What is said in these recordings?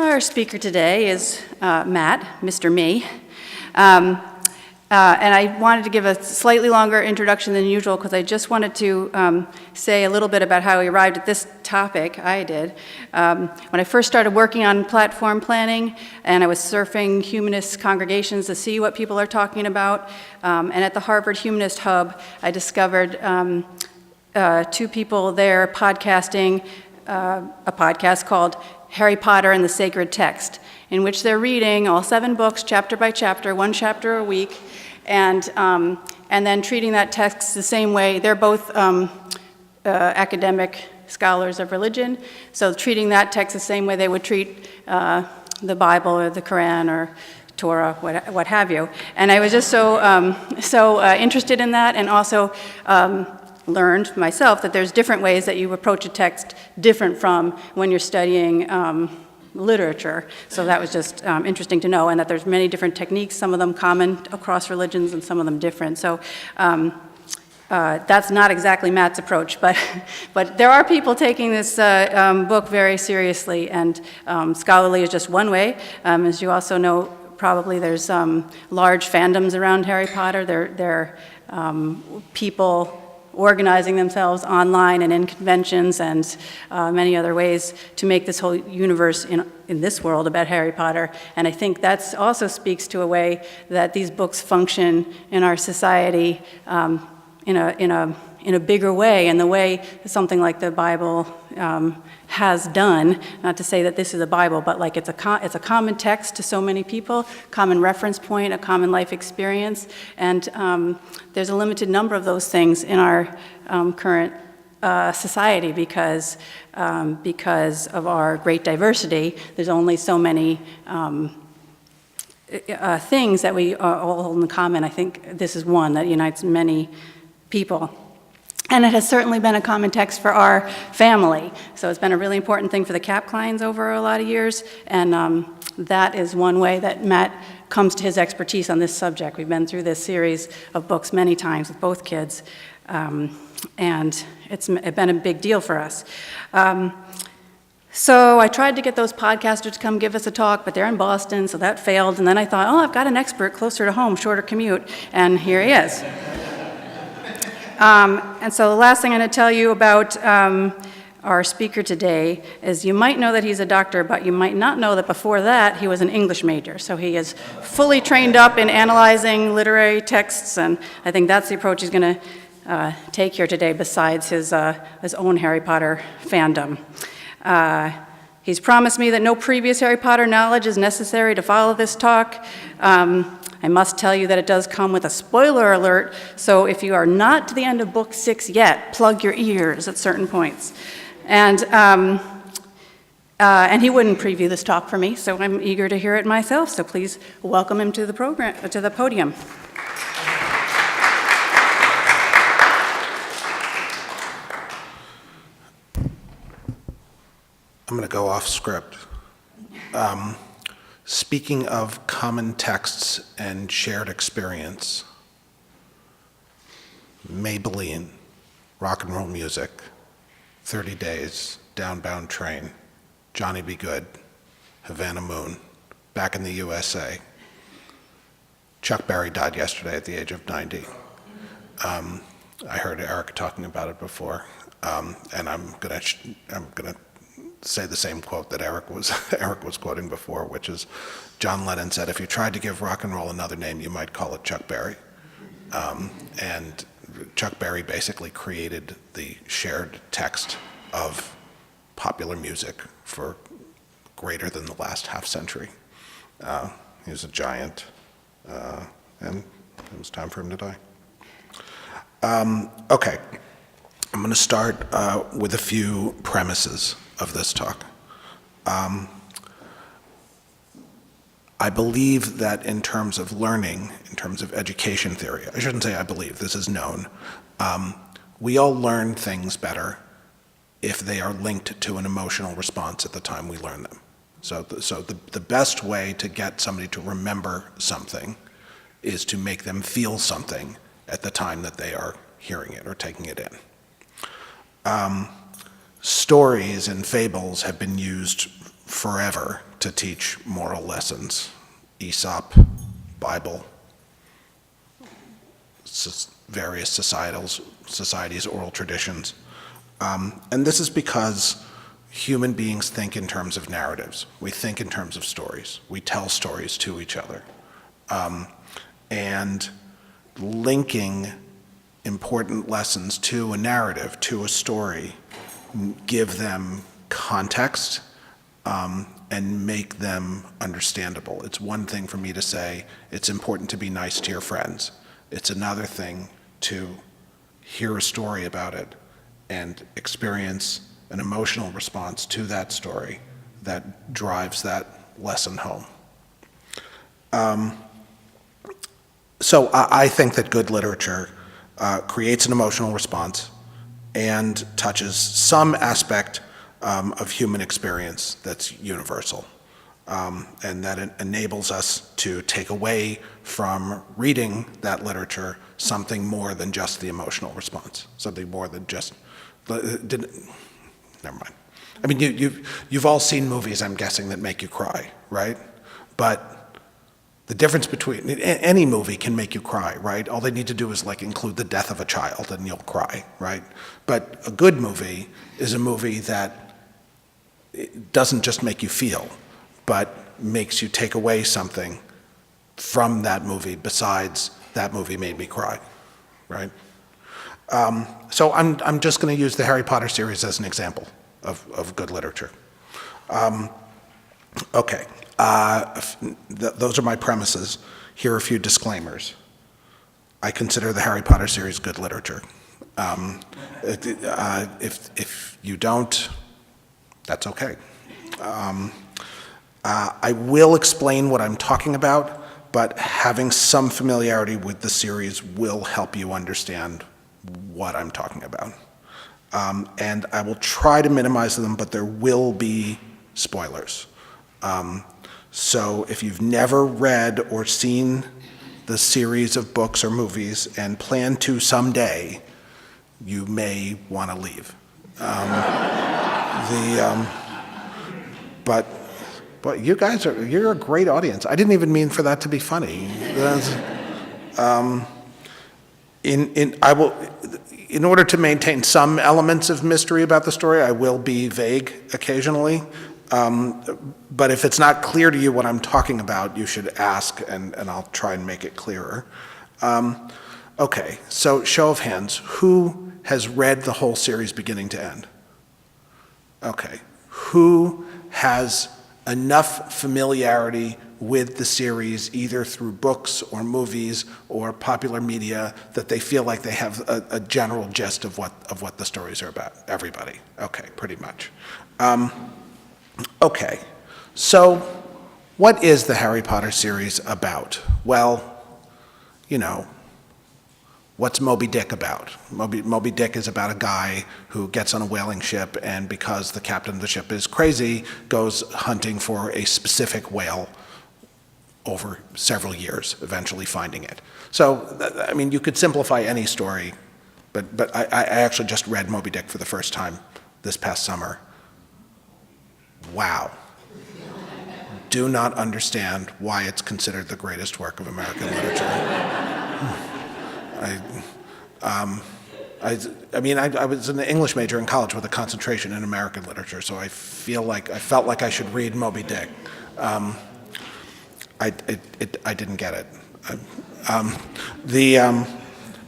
Our speaker today is Matt, Mr. Me. And I wanted to give a slightly longer introduction than usual because I just wanted to say a little bit about how we arrived at this topic. I did. When I first started working on platform planning and I was surfing humanist congregations to see what people are talking about, and at the Harvard Humanist Hub, I discovered two people there podcasting a podcast called Harry Potter and the Sacred Text, in which they're reading all 7 books, chapter by chapter, 1 chapter a week, and then treating that text the same way. They're both academic scholars of religion, so treating that text the same way they would treat the Bible or the Quran or Torah, what have you. And I was just so interested in that, and also learned myself that there's different ways that you approach a text different from when you're studying literature. So that was just interesting to know, and that there's many different techniques, some of them common across religions and some of them different. So that's not exactly Matt's approach, but there are people taking this book very seriously, and scholarly is just one way. As you also know, probably there's large fandoms around Harry Potter. There are people organizing themselves online and in conventions and many other ways to make this whole universe in this world about Harry Potter. And I think that also speaks to a way that these books function in our society in a bigger way, and the way something like the Bible has done. Not to say that this is a Bible, but like it's a common text to so many people, common reference point, a common life experience, and there's a limited number of those things in our current society because of our great diversity. There's only so many things that we all hold in common. I think this is one that unites many people. And it has certainly been a common text for our family. So it's been a really important thing for the Kapkleins over a lot of years, and that is one way that Matt comes to his expertise on this subject. We've been through this series of books many times with both kids, and it's been a big deal for us. So I tried to get those podcasters to come give us a talk, but they're in Boston, so that failed. And then I thought, I've got an expert closer to home, shorter commute, and here he is. And so the last thing I'm going to tell you about our speaker today is you might know that he's a doctor, but you might not know that before that he was an English major. So he is fully trained up in analyzing literary texts, and I think that's the approach he's going to take here today, besides his own Harry Potter fandom. He's promised me that no previous Harry Potter knowledge is necessary to follow this talk. I must tell you that it does come with a spoiler alert, so if you are not to the end of book 6 yet, plug your ears at certain points. And he wouldn't preview this talk for me, so I'm eager to hear it myself, so please welcome him to the podium. I'm going to go off script. Speaking of common texts and shared experience, Maybelline, rock and roll music, 30 Days, Downbound Train, Johnny Be Good, Havana Moon, Back in the USA. Chuck Berry died yesterday at the age of 90. I heard Eric talking about it before, and I'm gonna say the same quote that Eric was quoting before, which is John Lennon said, if you tried to give rock and roll another name, you might call it Chuck Berry. And Chuck Berry basically created the shared text of popular music for greater than the last half century. He was a giant, and it was time for him to die. Okay, I'm going to start with a few premises of this talk. I believe that in terms of learning, in terms of education theory, I shouldn't say I believe, this is known, we all learn things better if they are linked to an emotional response at the time we learn them. So the best way to get somebody to remember something is to make them feel something at the time that they are hearing it or taking it in. Stories and fables have been used forever to teach moral lessons. Aesop, Bible, various societies, oral traditions. And this is because human beings think in terms of narratives. We think in terms of stories. We tell stories to each other. And linking important lessons to a narrative, to a story, give them context, and make them understandable. It's one thing for me to say, it's important to be nice to your friends. It's another thing to hear a story about it and experience an emotional response to that story that drives that lesson home. So I think that good literature creates an emotional response and touches some aspect of human experience that's universal, and that it enables us to take away from reading that literature something more than just the emotional response, something more than just, never mind. I mean, you've all seen movies, I'm guessing, that make you cry, right? But the difference between, any movie can make you cry, right? All they need to do is like include the death of a child and you'll cry, right? But a good movie is a movie that it doesn't just make you feel, but makes you take away something from that movie besides that movie made me cry, right? So I'm just going to use the Harry Potter series as an example of good literature. Okay, those are my premises. Here are a few disclaimers. I consider the Harry Potter series good literature. If you don't, that's okay. I will explain what I'm talking about, but having some familiarity with the series will help you understand what I'm talking about. And I will try to minimize them, but there will be spoilers. So if you've never read or seen the series of books or movies and plan to someday, you may want to leave. But you guys you're a great audience. I didn't even mean for that to be funny. In order to maintain some elements of mystery about the story, I will be vague occasionally. But if it's not clear to you what I'm talking about, you should ask, and I'll try and make it clearer. Okay, so show of hands. Who has read the whole series beginning to end? Okay. Who has enough familiarity with the series, either through books or movies or popular media, that they feel like they have a general gist of what the stories are about? Everybody. Okay, pretty much. Okay, so what is the Harry Potter series about? Well, you know, what's Moby Dick about? Moby Dick is about a guy who gets on a whaling ship, and because the captain of the ship is crazy, goes hunting for a specific whale over several years, eventually finding it. So, I mean, you could simplify any story, but I actually just read Moby Dick for the first time this past summer. Wow. Do not understand why it's considered the greatest work of American literature. I was an English major in college with a concentration in American literature, so I felt like I should read Moby Dick. I didn't get it.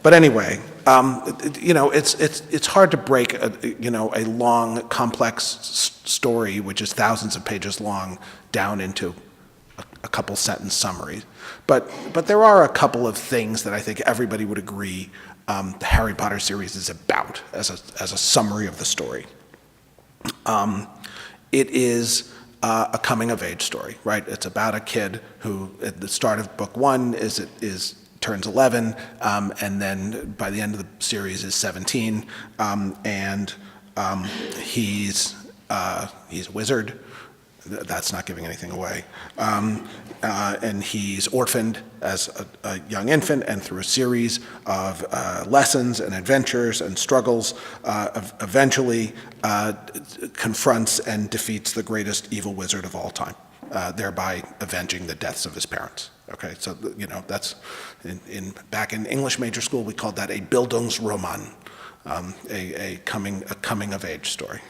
But anyway, you know, it's hard to break a long, complex story, which is thousands of pages long, down into a couple sentence summaries. But there are a couple of things that I think everybody would agree the Harry Potter series is about as a summary of the story. It is a coming-of-age story, right? It's about a kid who, at the start of book one, turns 11, and then by the end of the series is 17, and he's a wizard. That's not giving anything away. And he's orphaned as a young infant, and through a series of lessons and adventures and struggles, eventually confronts and defeats the greatest evil wizard of all time. thereby avenging the deaths of his parents. Okay, so that's back in English major school we called that a Bildungsroman, a coming of age story.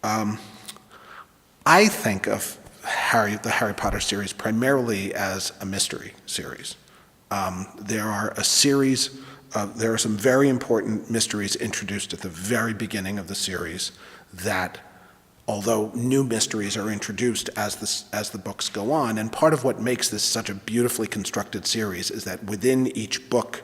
I think of the Harry Potter series primarily as a mystery series. There are some very important mysteries introduced at the very beginning of the series that, although new mysteries are introduced as the books go on, and part of what makes this such a beautifully constructed series is that within each book,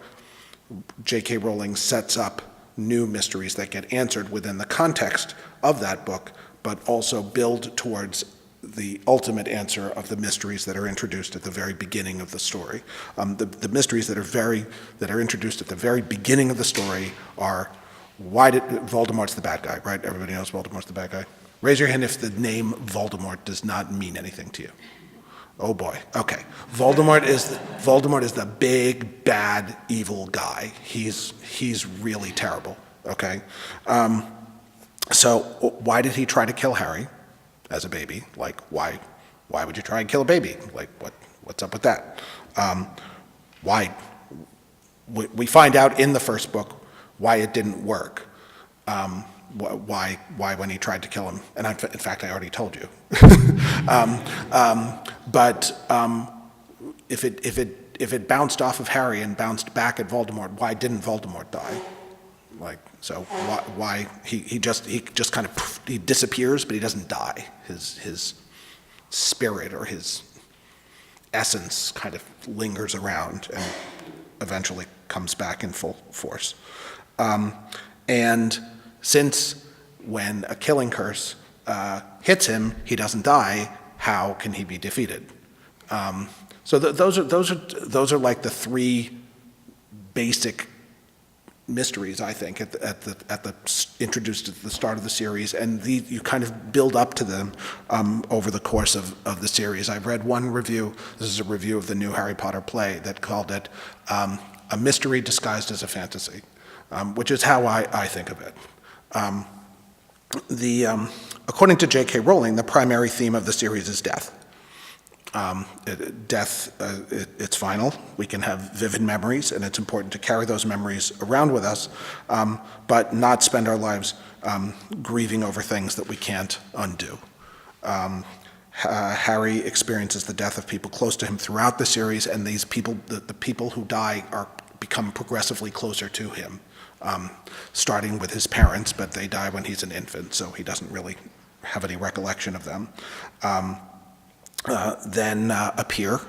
J.K. Rowling sets up new mysteries that get answered within the context of that book, but also build towards the ultimate answer of the mysteries that are introduced at the very beginning of the story. The mysteries that are introduced at the very beginning of the story are, why did Voldemort's the bad guy, right? Everybody knows Voldemort's the bad guy. Raise your hand if the name Voldemort does not mean anything to you. Oh boy, okay. Voldemort is the big, bad, evil guy. He's really terrible, okay? So why did he try to kill Harry as a baby? Like, why would you try and kill a baby? Like, what's up with that? Why? We find out in the first book why it didn't work. Why when he tried to kill him, and in fact I already told you. But if it bounced off of Harry and bounced back at Voldemort, why didn't Voldemort die? Like, so why he just kind of he disappears, but he doesn't die. His spirit or his essence kind of lingers around and eventually comes back in full force. And since when a killing curse hits him, he doesn't die, how can he be defeated? So those are like the three basic mysteries, I think, introduced at the start of the series, and you kind of build up to them over the course of the series. I've read one review. This is a review of the new Harry Potter play that called it a mystery disguised as a fantasy, which is how I think of it. According to J.K. Rowling, the primary theme of the series is death. It's final. We can have vivid memories, and it's important to carry those memories around with us, but not spend our lives grieving over things that we can't undo. Harry experiences the death of people close to him throughout the series, and these people, the people who die, become progressively closer to him, starting with his parents, but they die when he's an infant, so he doesn't really have any recollection of them. Then a peer,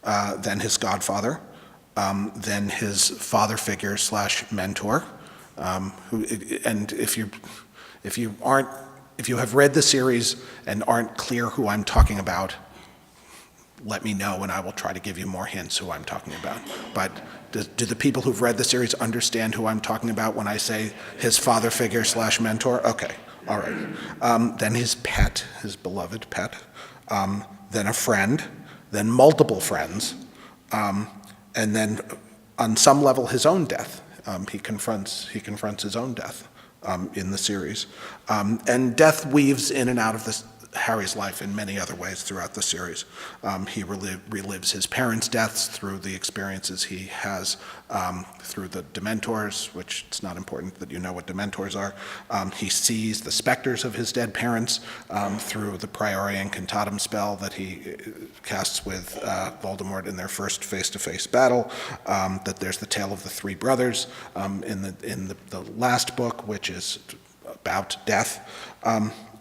then his godfather, then his father figure / mentor. And if you have read the series and aren't clear who I'm talking about, let me know and I will try to give you more hints who I'm talking about. But do the people who've read the series understand who I'm talking about when I say his father figure / mentor? Okay, all right. Then his pet, his beloved pet. Then a friend, then multiple friends, and then on some level his own death. He confronts his own death in the series. And death weaves in and out of Harry's life in many other ways throughout the series. He relives his parents' deaths through the experiences he has through the Dementors, which it's not important that you know what Dementors are. He sees the specters of his dead parents through the Priori Incantatem spell that he casts with Voldemort in their first face-to-face battle. That there's the tale of the three brothers in the last book, which is about death.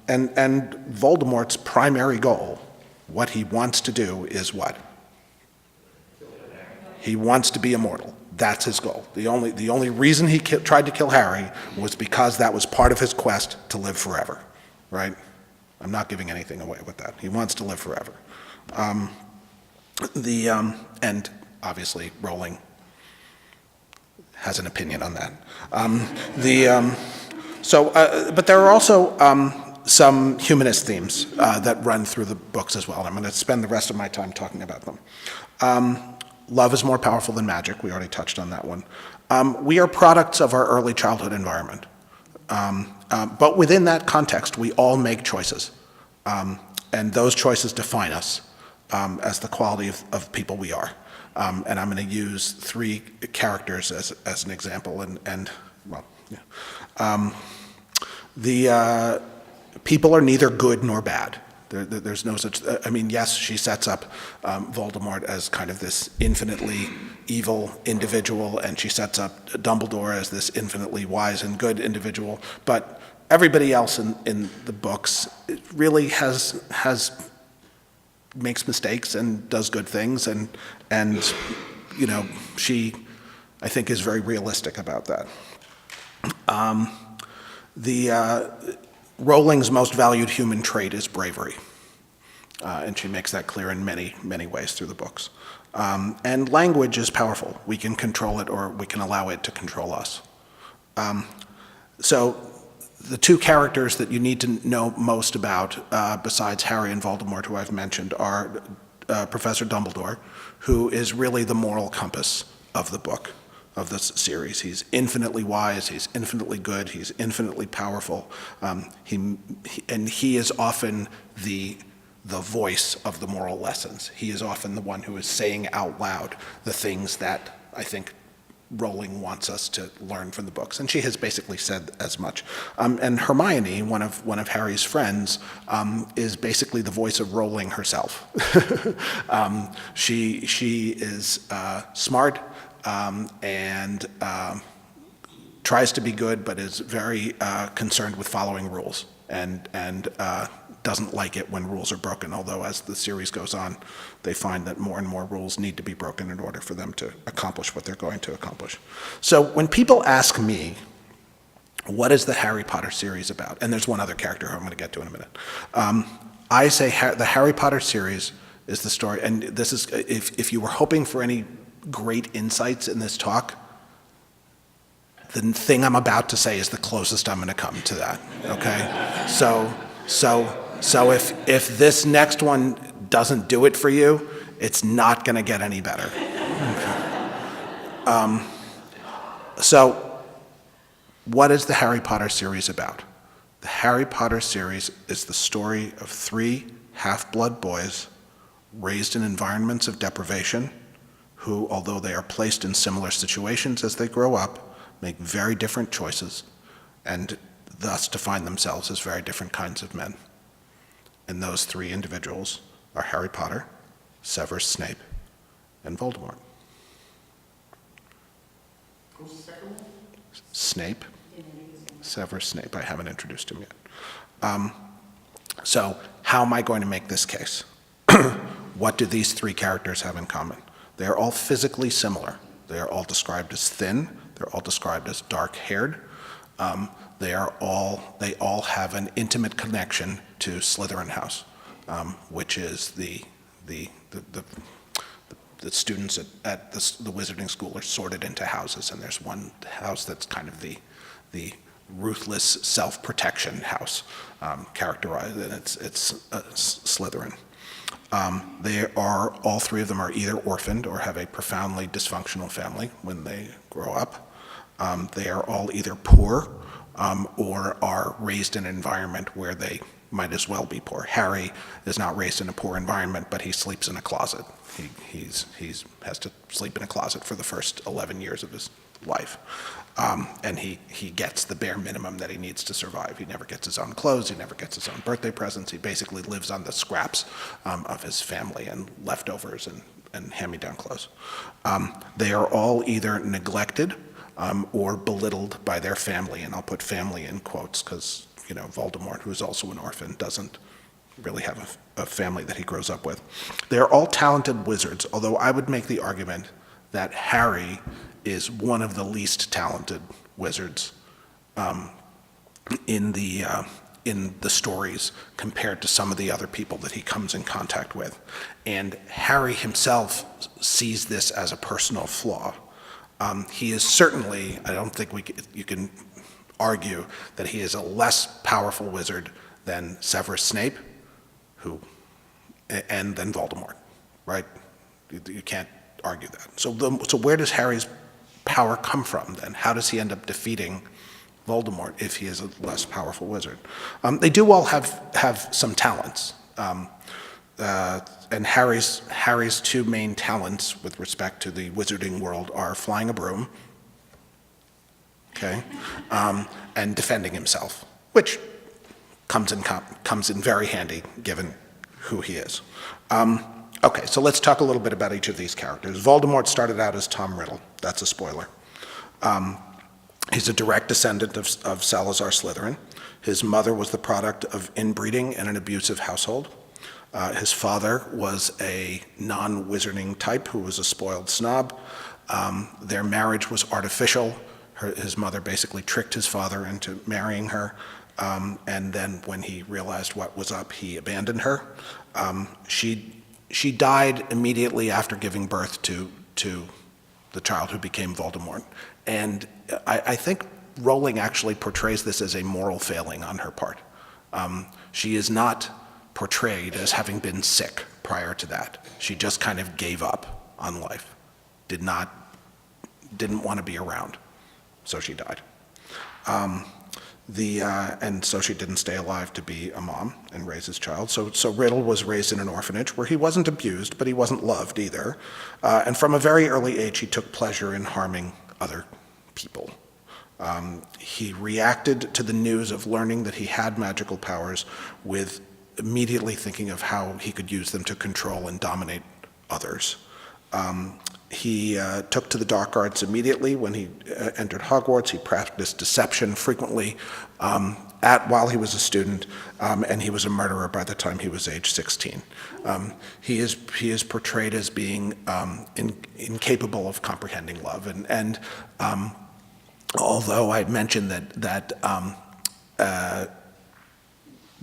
And Voldemort's primary goal, what he wants to do is what? He wants to be immortal. That's his goal. The only reason he tried to kill Harry was because that was part of his quest to live forever, right? I'm not giving anything away with that. He wants to live forever. And obviously Rowling has an opinion on that. But there are also some humanist themes that run through the books as well. I'm going to spend the rest of my time talking about them. Love is more powerful than magic. We already touched on that one. We are products of our early childhood environment. But within that context, we all make choices. And And those choices define us as the quality of people we are. And I'm going to use three characters as an example. The people are neither good nor bad. There's no such, I mean, yes, she sets up Voldemort as kind of this infinitely evil individual, and she sets up Dumbledore as this infinitely wise and good individual, but everybody else in the books really makes mistakes and does good things, and she, I think, is very realistic about that. Rowling's most valued human trait is bravery, and she makes that clear in many, many ways through the books. And language is powerful. We can control it, or we can allow it to control us. So the two characters that you need to know most about, besides Harry and Voldemort, who I've mentioned, are Professor Dumbledore, who is really the moral compass of the book, of this series. He's infinitely wise, he's infinitely good, he's infinitely powerful. He is often the voice of the moral lessons. He is often the one who is saying out loud the things that I think Rowling wants us to learn from the books, and she has basically said as much. And Hermione, one of Harry's friends, is basically the voice of Rowling herself. She is smart and tries to be good, but is very concerned with following rules, and doesn't like it when rules are broken, although as the series goes on, they find that more and more rules need to be broken in order for them to accomplish what they're going to accomplish. So when people ask me, what is the Harry Potter series about? And there's one other character who I'm going to get to in a minute. I say the Harry Potter series is the story, and this is, if you were hoping for any great insights in this talk, the thing I'm about to say is the closest I'm going to come to that, okay? So if this next one doesn't do it for you, it's not going to get any better. Okay. So what is the Harry Potter series about? The Harry Potter series is the story of three half-blood boys raised in environments of deprivation who, although they are placed in similar situations as they grow up, make very different choices and thus define themselves as very different kinds of men. And those three individuals are Harry Potter, Severus Snape, and Voldemort. Who's the second one? Snape, Severus Snape. I haven't introduced him yet. So how am I going to make this case? What do these three characters have in common? They are all physically similar. They are all described as thin. They're all described as dark-haired. They all have an intimate connection to Slytherin House, which is the students at the Wizarding School are sorted into houses, and there's one house that's kind of the ruthless self-protection house, characterized, and it's Slytherin. All three of them are either orphaned or have a profoundly dysfunctional family when they grow up. They are all either poor or are raised in an environment where they might as well be poor. Harry is not raised in a poor environment, but he sleeps in a closet. He has to sleep in a closet for the first 11 years of his life. And he gets the bare minimum that he needs to survive. He never gets his own clothes, he never gets his own birthday presents. He basically lives on the scraps of his family and leftovers and hand-me-down clothes. They are all either neglected or belittled by their family, and I'll put family in quotes because, Voldemort, who is also an orphan, doesn't really have a family that he grows up with. They're all talented wizards, although I would make the argument that Harry is one of the least talented wizards in the stories compared to some of the other people that he comes in contact with. And Harry himself sees this as a personal flaw. He is certainly, I don't think you can argue that he is a less powerful wizard than Severus Snape, and then Voldemort, right? You can't argue that. So where does Harry's power come from then? How does he end up defeating Voldemort if he is a less powerful wizard? They do all have some talents. And Harry's two main talents with respect to the wizarding world are flying a broom, okay, and defending himself, which comes in very handy given who he is. Okay, so let's talk a little bit about each of these characters. Voldemort started out as Tom Riddle. That's a spoiler. He's a direct descendant of Salazar Slytherin. His mother was the product of inbreeding in an abusive household. His father was a non-wizarding type who was a spoiled snob. Their marriage was artificial. His mother basically tricked his father into marrying her. And then when he realized what was up, he abandoned her. She died immediately after giving birth to the child who became Voldemort. And I think Rowling actually portrays this as a moral failing on her part. She is not portrayed as having been sick prior to that. She just kind of gave up on life, didn't want to be around, so she died. And so she didn't stay alive to be a mom and raise his child. So Riddle was raised in an orphanage where he wasn't abused, but he wasn't loved either. And from a very early age, he took pleasure in harming other people. He reacted to the news of learning that he had magical powers with immediately thinking of how he could use them to control and dominate others. He took to the dark arts immediately when he entered Hogwarts. He practiced deception frequently while he was a student, and he was a murderer by the time he was age 16. He is portrayed as being incapable of comprehending love, and although I mentioned that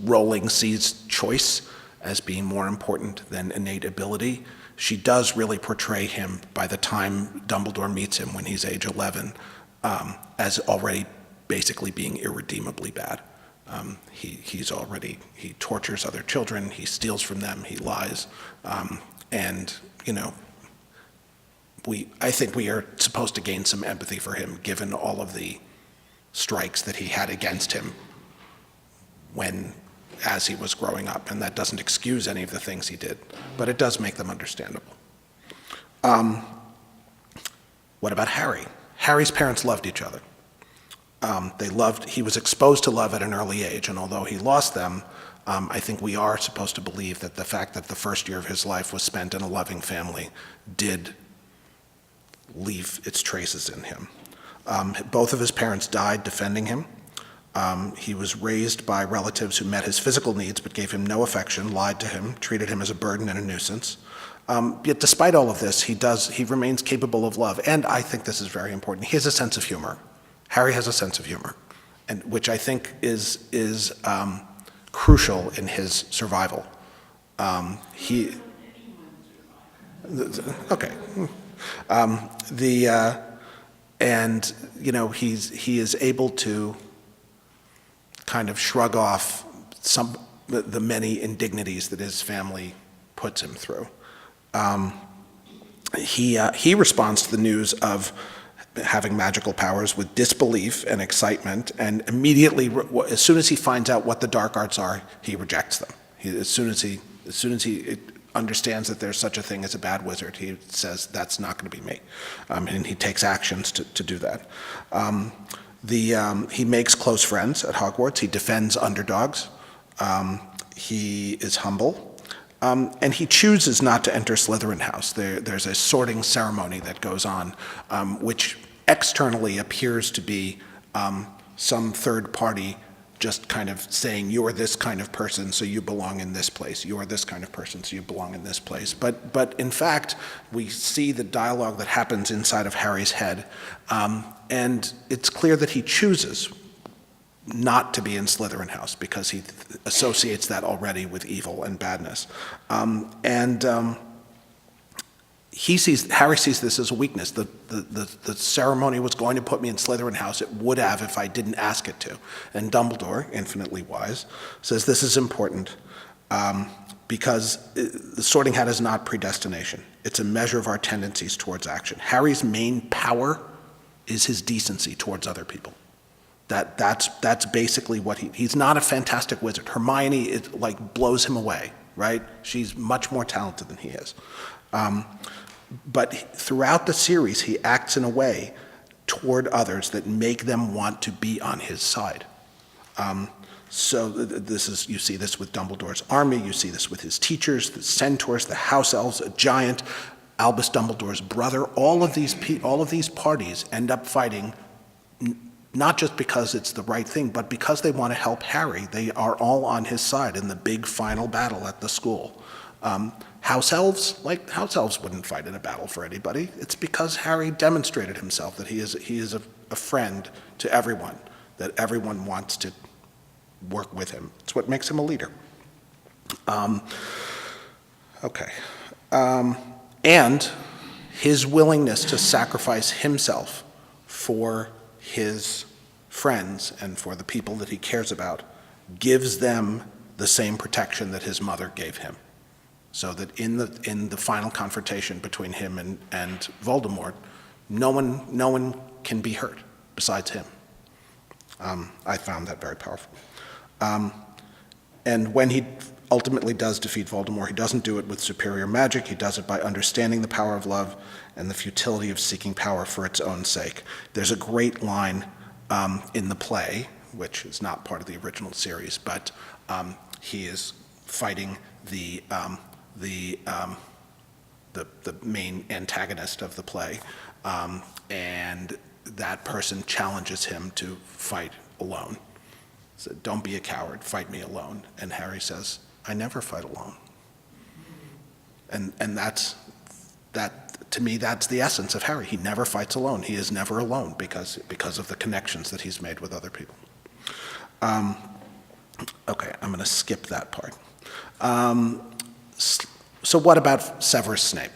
Rowling sees choice as being more important than innate ability, she does really portray him by the time Dumbledore meets him when he's age 11 as already basically being irredeemably bad. He tortures other children, he steals from them, he lies, and I think we are supposed to gain some empathy for him given all of the strikes that he had against him as he was growing up, and that doesn't excuse any of the things he did, but it does make them understandable. What about Harry? Harry's parents loved each other. He was exposed to love at an early age, and although he lost them, I think we are supposed to believe that the fact that the first year of his life was spent in a loving family did leave its traces in him. Both of his parents died defending him. He was raised by relatives who met his physical needs but gave him no affection, lied to him, treated him as a burden and a nuisance. Yet despite all of this, he remains capable of love, and I think this is very important. He has a sense of humor. Harry has a sense of humor, and which I think is crucial in his survival. He is able to kind of shrug off the many indignities that his family puts him through. He responds to the news of having magical powers with disbelief and excitement, and immediately, as soon as he finds out what the dark arts are, he rejects them. As soon as he understands that there's such a thing as a bad wizard, he says, that's not going to be me. And he takes actions to do that. He makes close friends at Hogwarts. He defends underdogs. He is humble. And he chooses not to enter Slytherin House. There's a sorting ceremony that goes on, which externally appears to be some third party just kind of saying, you're this kind of person, so you belong in this place. You're this kind of person, so you belong in this place. But in fact, we see the dialogue that happens inside of Harry's head, and it's clear that he chooses not to be in Slytherin House because he associates that already with evil and badness. Harry sees this as a weakness. The ceremony was going to put me in Slytherin House. It would have if I didn't ask it to. And Dumbledore, infinitely wise, says this is important because the sorting hat is not predestination. It's a measure of our tendencies towards action. Harry's main power is his decency towards other people. That's basically what he's not a fantastic wizard. Hermione blows him away. right? She's much more talented than he is. But throughout the series, he acts in a way toward others that make them want to be on his side. So this is, you see this with Dumbledore's army, you see this with his teachers, the centaurs, the house elves, a giant, Albus Dumbledore's brother. All of these parties end up fighting not just because it's the right thing, but because they want to help Harry. They are all on his side in the big final battle at the school. House elves wouldn't fight in a battle for anybody. It's because Harry demonstrated himself that he is a friend to everyone, that everyone wants to work with him. It's what makes him a leader. And his willingness to sacrifice himself for his friends and for the people that he cares about gives them the same protection that his mother gave him. So that in the final confrontation between him and Voldemort, no one can be hurt besides him. I found that very powerful. And when he ultimately does defeat Voldemort, he doesn't do it with superior magic. He does it by understanding the power of love and the futility of seeking power for its own sake. There's a great line in the play, which is not part of the original series, but he is fighting the main antagonist of the play, and that person challenges him to fight alone. So, don't be a coward, fight me alone. And Harry says, I never fight alone. And that, to me, that's the essence of Harry. He never fights alone. He is never alone because of the connections that he's made with other people. Okay, I'm going to skip that part. So what about Severus Snape?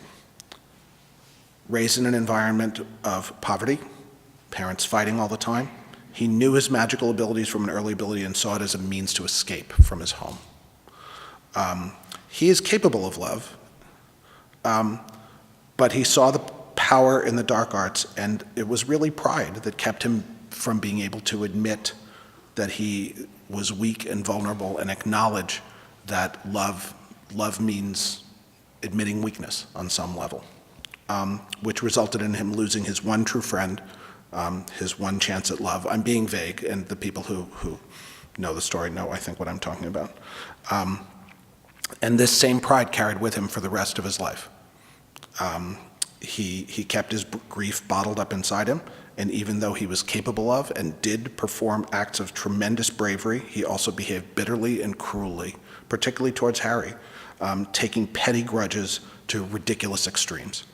Raised in an environment of poverty, parents fighting all the time. He knew his magical abilities from an early ability and saw it as a means to escape from his home. He is capable of love, but he saw the power in the dark arts, and it was really pride that kept him from being able to admit that he was weak and vulnerable and acknowledge that love means admitting weakness on some level, which resulted in him losing his one true friend, his one chance at love. I'm being vague, and the people who know the story know, I think, what I'm talking about. And this same pride carried with him for the rest of his life. He kept his grief bottled up inside him, and even though he was capable of and did perform acts of tremendous bravery, he also behaved bitterly and cruelly, particularly towards Harry, taking petty grudges to ridiculous extremes.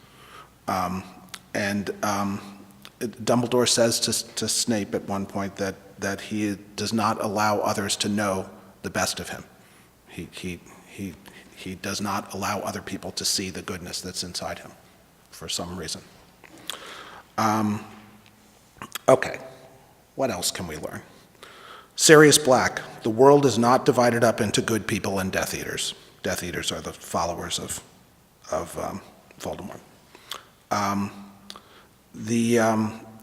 Dumbledore says to Snape at one point that he does not allow others to know the best of him. He does not allow other people to see the goodness that's inside him for some reason. Okay, what else can we learn? Sirius Black, the world is not divided up into good people and Death Eaters. Death Eaters are the followers of Voldemort.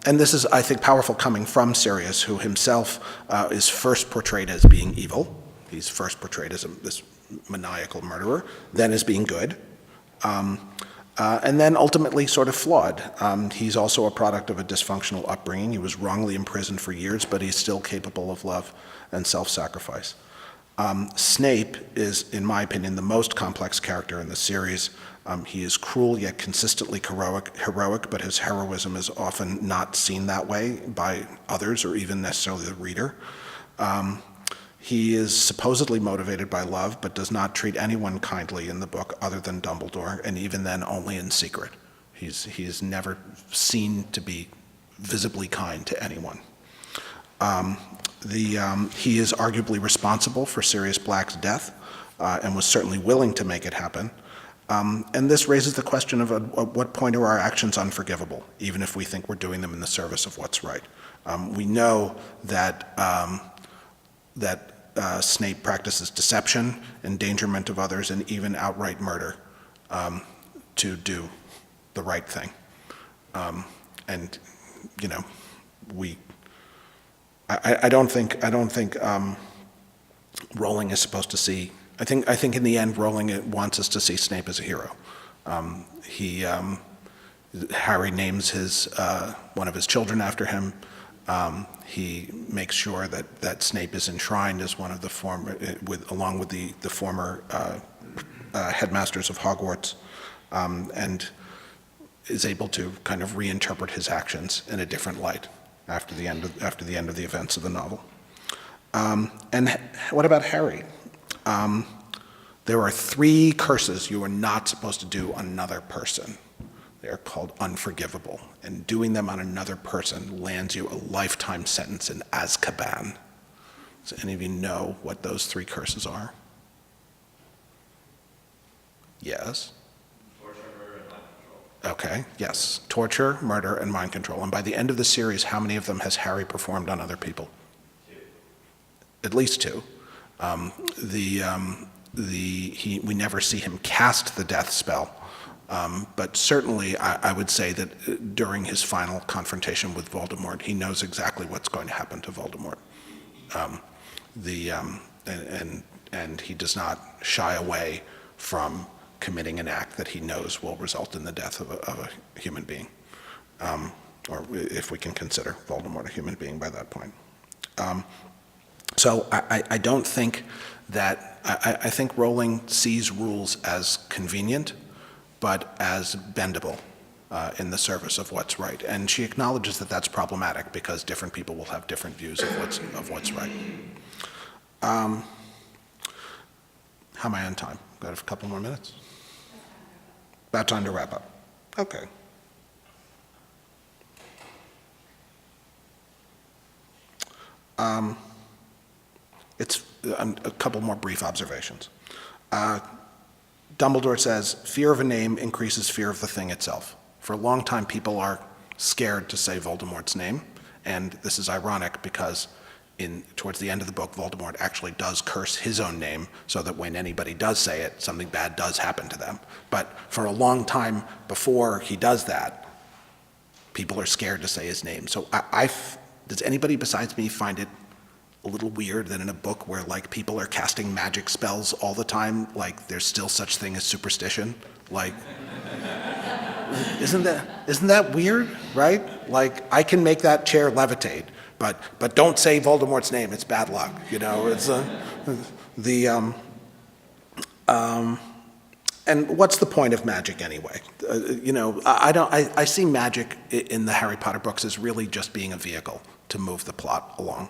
And this is, I think, powerful coming from Sirius, who himself is first portrayed as being evil. He's first portrayed as this maniacal murderer, then as being good, and then ultimately sort of flawed. He's also a product of a dysfunctional upbringing. He was wrongly imprisoned for years, but he's still capable of love and self-sacrifice. Snape is, in my opinion, the most complex character in the series. He is cruel yet consistently heroic, but his heroism is often not seen that way by others or even necessarily the reader. He is supposedly motivated by love, but does not treat anyone kindly in the book other than Dumbledore, and even then only in secret. He is never seen to be visibly kind to anyone. He is arguably responsible for Sirius Black's death, and was certainly willing to make it happen. And this raises the question of at what point are our actions unforgivable, even if we think we're doing them in the service of what's right. We know that Snape practices deception, endangerment of others, and even outright murder to do the right thing. And you know, I don't think Rowling is supposed to see I think in the end, Rowling wants us to see Snape as a hero. Harry names one of his children after him. He makes sure that Snape is enshrined as one of the along with the former headmasters of Hogwarts, and is able to kind of reinterpret his actions in a different light after the end of the events of the novel. And what about Harry? There are 3 curses you are not supposed to do on another person. They are called unforgivable, and doing them on another person lands you a lifetime sentence in Azkaban. Does any of you know what those 3 curses are? Yes? Torture, murder, and mind control. Okay, yes. Torture, murder, and mind control. And by the end of the series, how many of them has Harry performed on other people? 2. At least 2. We never see him cast the death spell. But certainly, I would say that during his final confrontation with Voldemort, he knows exactly what's going to happen to Voldemort. And he does not shy away from committing an act that he knows will result in the death of a human being, or if we can consider Voldemort a human being by that point. So I don't think that, I think Rowling sees rules as convenient, but as bendable in the service of what's right. And she acknowledges that that's problematic because different people will have different views of what's right. How am I on time? Got a couple more minutes? About time to wrap up. Okay. It's a couple more brief observations. Dumbledore says, fear of a name increases fear of the thing itself. For a long time, people are scared to say Voldemort's name, and this is ironic because towards the end of the book, Voldemort actually does curse his own name so that when anybody does say it, something bad does happen to them. But for a long time before he does that, people are scared to say his name. So does anybody besides me find it a little weird that in a book where like people are casting magic spells all the time, like there's still such thing as superstition? Like, isn't that weird, right? Like, I can make that chair levitate, but don't say Voldemort's name, it's bad luck, you know? It's and what's the point of magic anyway? I see magic in the Harry Potter books as really just being a vehicle to move the plot along.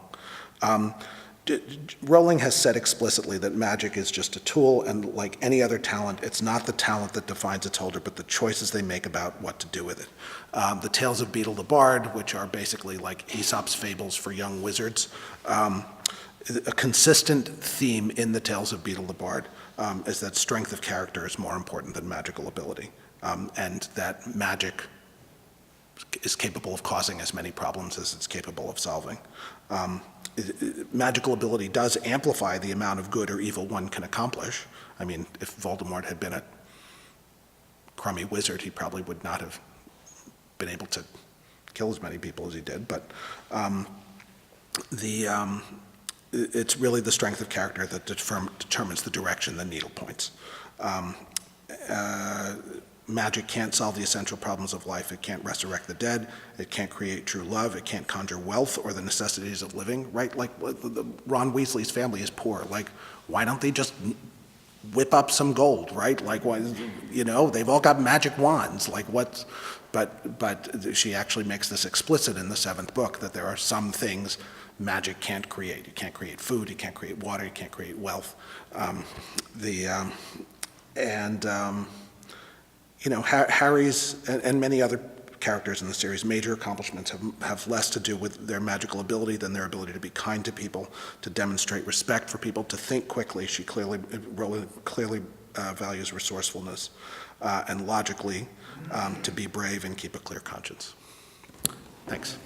Rowling has said explicitly that magic is just a tool, and like any other talent, it's not the talent that defines its holder, but the choices they make about what to do with it. The Tales of Beedle the Bard, which are basically like Aesop's fables for young wizards, a consistent theme in the Tales of Beedle the Bard is that strength of character is more important than magical ability, and that magic is capable of causing as many problems as it's capable of solving. Magical ability does amplify the amount of good or evil one can accomplish. I mean, if Voldemort had been a crummy wizard, he probably would not have been able to kill as many people as he did. But it's really the strength of character that determines the direction the needle points. Magic can't solve the essential problems of life. It can't resurrect the dead. It can't create true love. It can't conjure wealth or the necessities of living, right? Like Ron Weasley's family is poor. Like, why don't they just whip up some gold, right? Like, they've all got magic wands. Like, what? But she actually makes this explicit in the 7th book that there are some things magic can't create. You can't create food. You can't create water. You can't create wealth. Harry's and many other characters in the series' major accomplishments have less to do with their magical ability than their ability to be kind to people, to demonstrate respect for people, to think quickly. Rowling clearly values resourcefulness and logically to be brave and keep a clear conscience. Thanks.